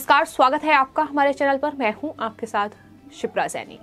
नमस्कार, स्वागत है आपका हमारे चैनल पर। मैं हूं आपके साथ शिप्रा सैनी।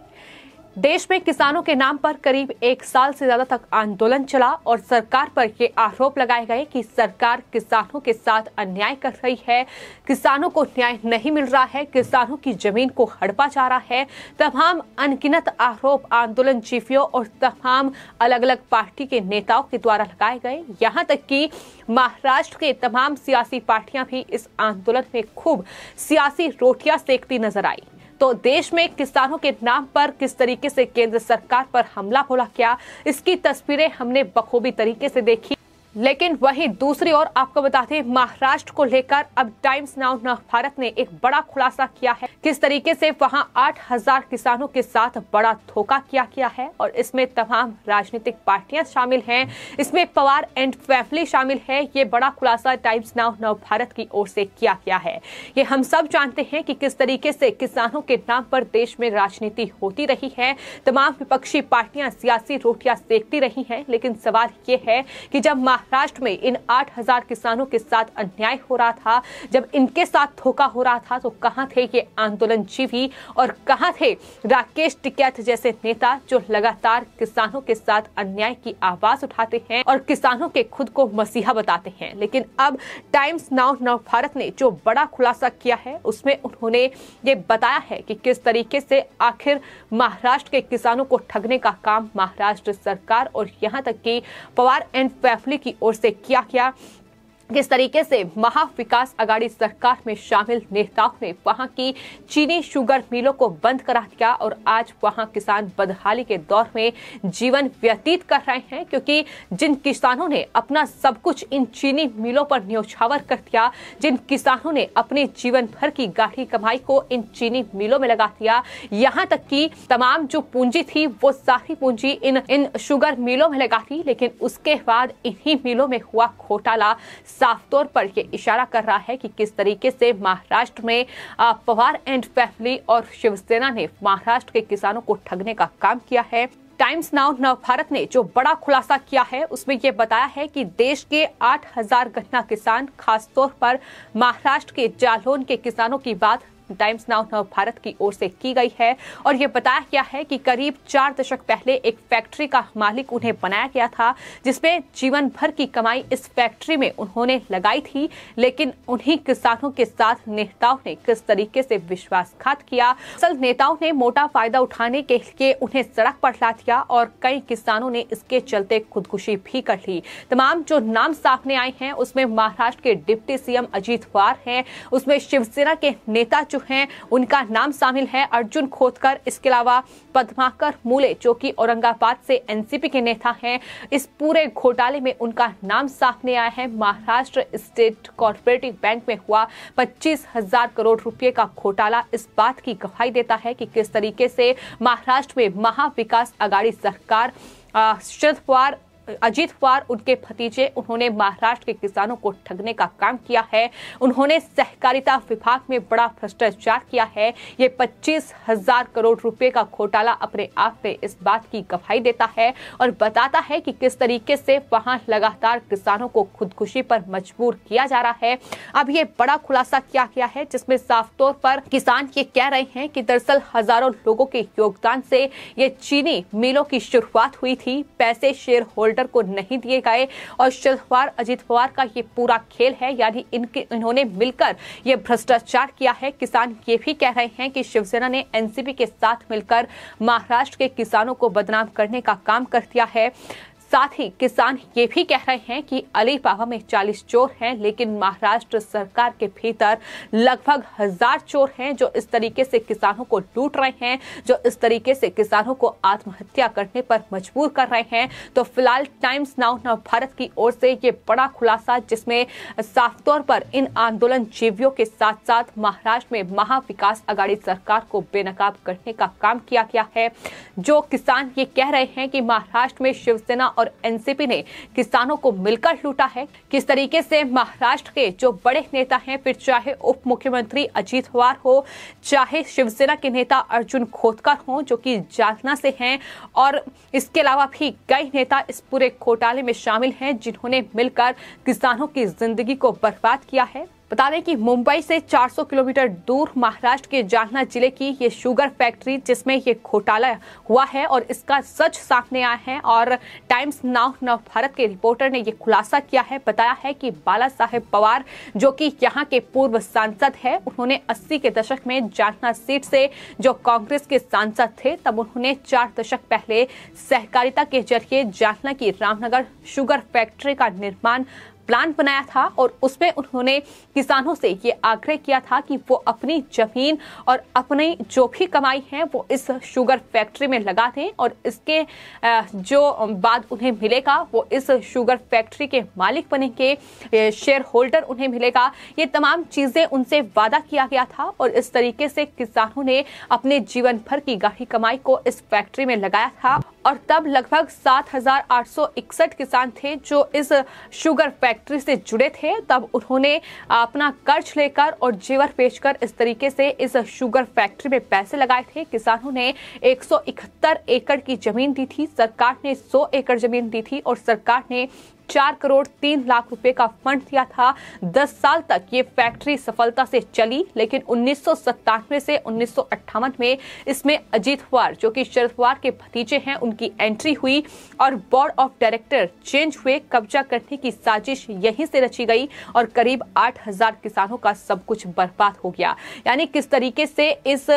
देश में किसानों के नाम पर करीब 1 साल से ज्यादा तक आंदोलन चला और सरकार पर ये आरोप लगाए गए कि सरकार किसानों के साथ अन्याय कर रही है, किसानों को न्याय नहीं मिल रहा है, किसानों की जमीन को हड़पा जा रहा है। तमाम अनगिनत आरोप आंदोलनजीवियों और तमाम अलग अलग पार्टी के नेताओं के द्वारा लगाए गए। यहाँ तक कि महाराष्ट्र के तमाम सियासी पार्टियां भी इस आंदोलन में खूब सियासी रोटियां सेकती नजर आई। तो देश में किसानों के नाम पर किस तरीके से केंद्र सरकार पर हमला बोला क्या, इसकी तस्वीरें हमने बखूबी तरीके से देखी। लेकिन वहीं दूसरी ओर आपको बता दें, महाराष्ट्र को लेकर अब टाइम्स नाउ भारत ने एक बड़ा खुलासा किया है। किस तरीके से वहां 8000 किसानों के साथ बड़ा धोखा किया गया है और इसमें तमाम राजनीतिक पार्टियां शामिल हैं, इसमें पवार एंड फैमिली शामिल है। ये बड़ा खुलासा टाइम्स नाउ भारत की ओर से किया गया है। ये हम सब जानते हैं कि किस तरीके से किसानों के नाम पर देश में राजनीति होती रही है। तमाम विपक्षी पार्टियां सियासी रोटियां सेकती रही हैं। लेकिन सवाल ये है कि जब महाराष्ट्र में इन 8000 किसानों के साथ अन्याय हो रहा था, जब इनके साथ धोखा हो रहा था, तो कहां थे ये आंदोलनजीवी और कहां थे राकेश टिकैत जैसे नेता जो लगातार किसानों के साथ अन्याय की आवाज उठाते हैं और किसानों के खुद को मसीहा बताते हैं। लेकिन अब टाइम्स नाउ भारत ने जो बड़ा खुलासा किया है उसमें उन्होंने ये बताया है कि किस तरीके से आखिर महाराष्ट्र के किसानों को ठगने का काम महाराष्ट्र सरकार और यहाँ तक कि पवार एंड फैमिली की ओर से किया गया। किस तरीके से महाविकास आघाड़ी सरकार में शामिल नेताओं ने वहां की चीनी शुगर मिलों को बंद करा दिया और आज वहां किसान बदहाली के दौर में जीवन व्यतीत कर रहे हैं, क्योंकि जिन किसानों ने अपना सब कुछ इन चीनी मिलों पर न्यौछावर कर दिया, जिन किसानों ने अपने जीवन भर की गाढ़ी कमाई को इन चीनी मिलों में लगा दिया, यहाँ तक कि तमाम जो पूंजी थी वो सारी पूंजी इन शुगर मिलों में लगा दी। लेकिन उसके बाद इन्हीं मिलों में हुआ घोटाला साफ तौर पर यह इशारा कर रहा है कि किस तरीके से महाराष्ट्र में पवार एंड फैमिली और शिवसेना ने महाराष्ट्र के किसानों को ठगने का काम किया है। टाइम्स नाउ भारत ने जो बड़ा खुलासा किया है उसमें यह बताया है कि देश के 8000 गन्ना किसान, खासतौर पर महाराष्ट्र के जालौन के किसानों की बात टाइम्स नाउ भारत की ओर से की गई है। और ये बताया गया है कि करीब 4 दशक पहले एक फैक्ट्री का मालिक उन्हें बनाया गया था, जिसमें जीवन भर की कमाई इस फैक्ट्री में उन्होंने लगाई थी। लेकिन उन्हीं किसानों के साथ नेताओं ने किस तरीके से विश्वासघात किया। असल नेताओं ने मोटा फायदा उठाने के लिए उन्हें सड़क पर ला दिया और कई किसानों ने इसके चलते खुदकुशी भी कर ली। तमाम जो नाम सामने आए हैं उसमें महाराष्ट्र के डिप्टी सीएम अजीत पवार हैं, उसमें शिवसेना के नेता जो हैं उनका नाम शामिल है, अर्जुन खोतकर, इसके अलावा पद्माकर मूले जो कि औरंगाबाद से एनसीपी के नेता हैं। इस पूरे घोटाले में उनका नाम सामने आया है। महाराष्ट्र स्टेट कोऑपरेटिव बैंक में हुआ 25,000 करोड़ रुपए का घोटाला इस बात की गवाही देता है कि किस तरीके से महाराष्ट्र में महाविकास आघाड़ी सरकार शरद पवार, अजीत पवार, उनके भतीजे, उन्होंने महाराष्ट्र के किसानों को ठगने का काम किया है। उन्होंने सहकारिता विभाग में बड़ा भ्रष्टाचार किया है। ये 25,000 करोड़ रुपए का घोटाला अपने आप में इस बात की गवाही देता है और बताता है कि किस तरीके से वहां लगातार किसानों को खुदकुशी पर मजबूर किया जा रहा है। अब ये बड़ा खुलासा किया गया है जिसमें साफ तौर पर किसान ये कह रहे हैं कि दरअसल हजारों लोगों के योगदान से ये चीनी मिलों की शुरुआत हुई थी। पैसे शेयर होल्डर को नहीं दिए गए और शरद पवार, अजीत पवार का ये पूरा खेल है, यानी इन्होंने मिलकर ये भ्रष्टाचार किया है। किसान ये भी कह रहे हैं कि शिवसेना ने एनसीपी के साथ मिलकर महाराष्ट्र के किसानों को बदनाम करने का काम कर दिया है। साथ ही किसान ये भी कह रहे हैं कि अलीबाबा में 40 चोर हैं, लेकिन महाराष्ट्र सरकार के भीतर लगभग 1000 चोर हैं जो इस तरीके से किसानों को लूट रहे हैं, जो इस तरीके से किसानों को आत्महत्या करने पर मजबूर कर रहे हैं। तो फिलहाल टाइम्स नाउ भारत की ओर से ये बड़ा खुलासा, जिसमें साफ तौर पर इन आंदोलनजीवियों के साथ साथ महाराष्ट्र में महाविकास आघाड़ी सरकार को बेनकाब करने का काम किया गया है। जो किसान ये कह रहे हैं कि महाराष्ट्र में शिवसेना और एनसीपी ने किसानों को मिलकर लूटा है। किस तरीके से महाराष्ट्र के जो बड़े नेता हैं, फिर चाहे उप मुख्यमंत्री अजीत पवार हो, चाहे शिवसेना के नेता अर्जुन खोतकर हो जो कि जालना से हैं, और इसके अलावा भी कई नेता इस पूरे घोटाले में शामिल हैं जिन्होंने मिलकर किसानों की जिंदगी को बर्बाद किया है। बता दें कि मुंबई से 400 किलोमीटर दूर महाराष्ट्र के जालना जिले की ये शुगर फैक्ट्री जिसमें ये घोटाला हुआ है और इसका सच सामने आया है और टाइम्स नाउ नवभारत के रिपोर्टर ने ये खुलासा किया है। बताया है कि बाला साहेब पवार जो कि यहाँ के पूर्व सांसद है, उन्होंने 80 के दशक में जालना सीट से जो कांग्रेस के सांसद थे तब उन्होंने 4 दशक पहले सहकारिता के जरिए जालना की रामनगर शुगर फैक्ट्री का निर्माण प्लान बनाया था और उसमें उन्होंने किसानों से ये आग्रह किया था कि वो अपनी जमीन और अपनी जो भी कमाई है वो इस शुगर फैक्ट्री में लगा दें और इसके जो बाद उन्हें मिलेगा वो इस शुगर फैक्ट्री के मालिक बनेंगे, शेयर होल्डर उन्हें मिलेगा। ये तमाम चीजें उनसे वादा किया गया था और इस तरीके से किसानों ने अपने जीवन भर की गाढ़ी कमाई को इस फैक्ट्री में लगाया था और तब लगभग 7,861 किसान थे जो इस शुगर फैक्ट्री से जुड़े थे। तब उन्होंने अपना कर्ज लेकर और जेवर बेचकर इस तरीके से इस शुगर फैक्ट्री में पैसे लगाए थे। किसानों ने 171 एकड़ की जमीन दी थी, सरकार ने 100 एकड़ जमीन दी थी और सरकार ने 4 करोड़ 3 लाख रुपए का फंड दिया था। 10 साल तक ये फैक्ट्री सफलता से चली, लेकिन 1997 से 1958 में इसमें अजीत पवार जो कि शरद पवार के भतीजे हैं उनकी एंट्री हुई और बोर्ड ऑफ डायरेक्टर चेंज हुए। कब्जा करने की साजिश यहीं से रची गई और करीब 8,000 किसानों का सब कुछ बर्बाद हो गया। यानी किस तरीके से इस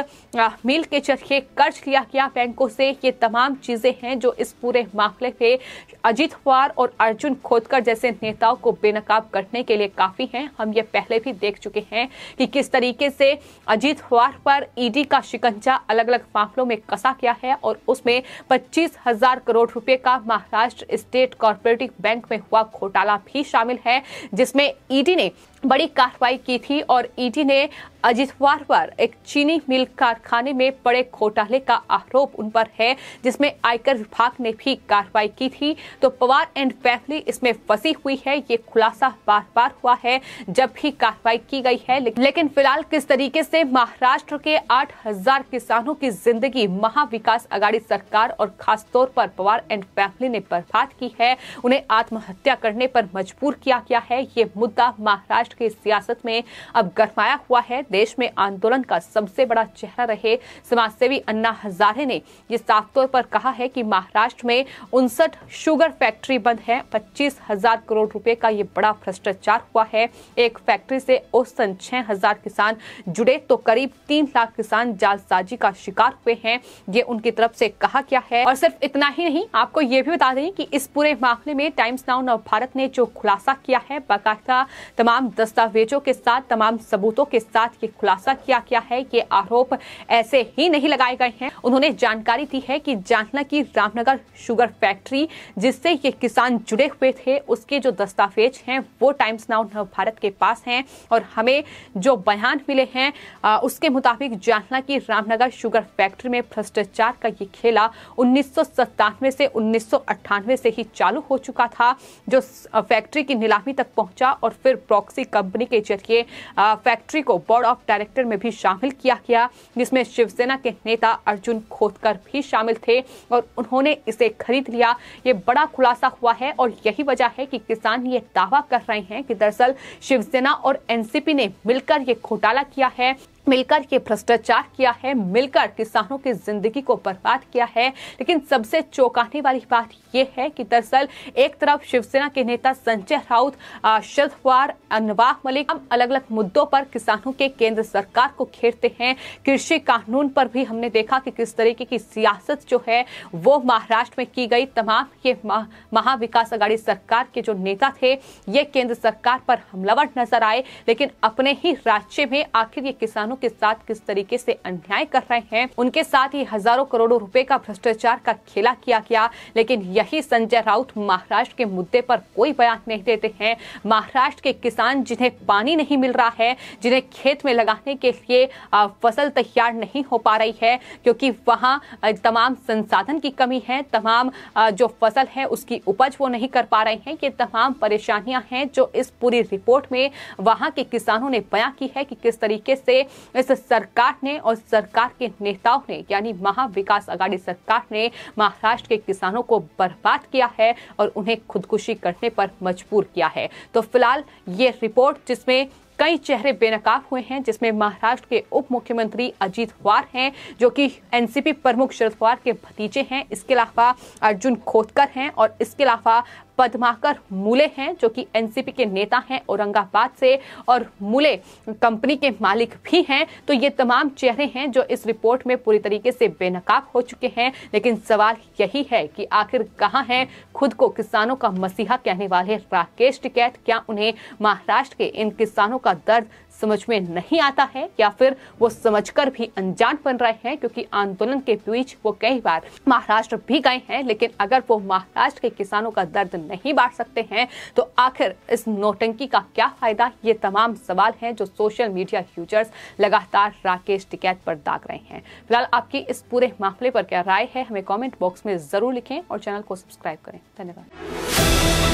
मिल के जरिए कर्ज लिया गया बैंकों से, ये तमाम चीजें हैं जो इस पूरे मामले पे अजीत पवार और अर्जुन खोतकर जैसे नेताओं को बेनकाब करने के लिए काफी हैं। हम ये पहले भी देख चुके हैं कि किस तरीके से अजीत पवार पर ईडी का शिकंजा अलग अलग मामलों में कसा गया है और उसमें 25,000 करोड़ रुपए का महाराष्ट्र स्टेट कोऑपरेटिव बैंक में हुआ घोटाला भी शामिल है, जिसमें ईडी ने बड़ी कार्रवाई की थी और ईडी ने अजीत पवार पर एक चीनी मिल कारखाने में बड़े घोटाले का आरोप उन पर है, जिसमें आयकर विभाग ने भी कार्रवाई की थी। तो पवार एंड फैमिली इसमें फंसी हुई है, ये खुलासा बार बार हुआ है जब भी कार्रवाई की गई है। लेकिन फिलहाल किस तरीके से महाराष्ट्र के 8,000 किसानों की जिंदगी महाविकास आघाड़ी सरकार और खासतौर पर पवार एंड फैमिली ने बर्बाद की है, उन्हें आत्महत्या करने पर मजबूर किया गया है, ये मुद्दा महाराष्ट्र की सियासत में अब गरमाया हुआ है। देश में आंदोलन का सबसे बड़ा चेहरा रहे समाजसेवी अन्ना हजारे ने ये साफ तौर पर कहा है कि महाराष्ट्र में 59 शुगर फैक्ट्री बंद है, 25,000 करोड़ रुपए का ये बड़ा भ्रष्टाचार हुआ है। एक फैक्ट्री से औसतन 6,000 किसान जुड़े तो करीब 3 लाख किसान जालसाजी का शिकार हुए हैं, ये उनकी तरफ से कहा गया है। और सिर्फ इतना ही नहीं, आपको ये भी बता दें कि इस पूरे मामले में टाइम्स नाउ नवभारत ने जो खुलासा किया है, बाकायदा तमाम दस्तावेजों के साथ, तमाम सबूतों के साथ ये खुलासा किया गया है। ये आरोप ऐसे ही नहीं लगाए गए हैं। उन्होंने जानकारी दी है कि जालना की रामनगर शुगर फैक्ट्री जिससे ये किसान जुड़े हुए थे, उसके जो दस्तावेज हैं वो टाइम्स नाउ भारत के पास हैं और हमें जो बयान मिले हैं उसके मुताबिक जालना की रामनगर शुगर फैक्ट्री में भ्रष्टाचार का ये खेला 1997 से 1998 से ही चालू हो चुका था, जो फैक्ट्री की नीलामी तक पहुंचा और फिर प्रॉक्सी कंपनी के जरिए फैक्ट्री को बोर्ड ऑफ डायरेक्टर में भी शामिल किया गया, जिसमें शिवसेना के नेता अर्जुन खोतकर भी शामिल थे और उन्होंने इसे खरीद लिया। ये बड़ा खुलासा हुआ है और यही वजह है कि किसान ये दावा कर रहे हैं कि दरअसल शिवसेना और एनसीपी ने मिलकर ये घोटाला किया है, मिलकर ये भ्रष्टाचार किया है, मिलकर किसानों की जिंदगी को बर्बाद किया है। लेकिन सबसे चौंकाने वाली बात यह है कि दरअसल एक तरफ शिवसेना के नेता संजय राउत, शरद पवार, नवाब मलिक अलग अलग मुद्दों पर किसानों के केंद्र सरकार को घेरते हैं। कृषि कानून पर भी हमने देखा कि किस तरीके की सियासत जो है वो महाराष्ट्र में की गई। तमाम ये महाविकास आघाड़ी सरकार के जो नेता थे ये केंद्र सरकार पर हमलावर नजर आए, लेकिन अपने ही राज्य में आखिर ये किसानों के साथ किस तरीके से अन्याय कर रहे हैं, उनके साथ ही हजारों करोड़ों रुपए का भ्रष्टाचार का खेला किया गया। लेकिन यही संजय राउत महाराष्ट्र के मुद्दे पर कोई बयान नहीं देते हैं। महाराष्ट्र के किसान जिन्हें पानी नहीं मिल रहा है, जिन्हें खेत में लगाने के लिए फसल तैयार नहीं हो पा रही है क्योंकि वहां तमाम संसाधन की कमी है, तमाम जो फसल है उसकी उपज वो नहीं कर पा रहे हैं, ये तमाम परेशानियां हैं जो इस पूरी रिपोर्ट में वहां के किसानों ने बयां की है कि किस तरीके से इस सरकार ने और सरकार के नेताओं ने यानी महाविकास आघाड़ी सरकार ने महाराष्ट्र के किसानों को बर्बाद किया है और उन्हें खुदकुशी करने पर मजबूर किया है। तो फिलहाल ये रिपोर्ट जिसमें कई चेहरे बेनकाब हुए हैं, जिसमें महाराष्ट्र के उप मुख्यमंत्री अजित पवार हैं, जो कि एनसीपी प्रमुख शरद पवार के भतीजे हैं। इसके अलावा अर्जुन खोतकर हैं और इसके अलावा पद्माकर मूले हैं, जो कि एनसीपी के नेता हैं औरंगाबाद से, और मूले कंपनी के मालिक भी हैं। तो ये तमाम चेहरे हैं जो इस रिपोर्ट में पूरी तरीके से बेनकाब हो चुके हैं। लेकिन सवाल यही है कि आखिर कहां है खुद को किसानों का मसीहा कहने वाले राकेश टिकैत? क्या उन्हें महाराष्ट्र के इन किसानों का दर्द समझ में नहीं आता है, या फिर वो समझकर भी अनजान बन रहे हैं? क्योंकि आंदोलन के बीच वो कई बार महाराष्ट्र भी गए हैं, लेकिन अगर वो महाराष्ट्र के किसानों का दर्द नहीं बांट सकते हैं तो आखिर इस नौटंकी का क्या फायदा? ये तमाम सवाल हैं जो सोशल मीडिया यूजर्स लगातार राकेश टिकैत पर दाग रहे हैं। फिलहाल आपकी इस पूरे मामले पर क्या राय है, हमें कमेंट बॉक्स में जरूर लिखें और चैनल को सब्सक्राइब करें। धन्यवाद।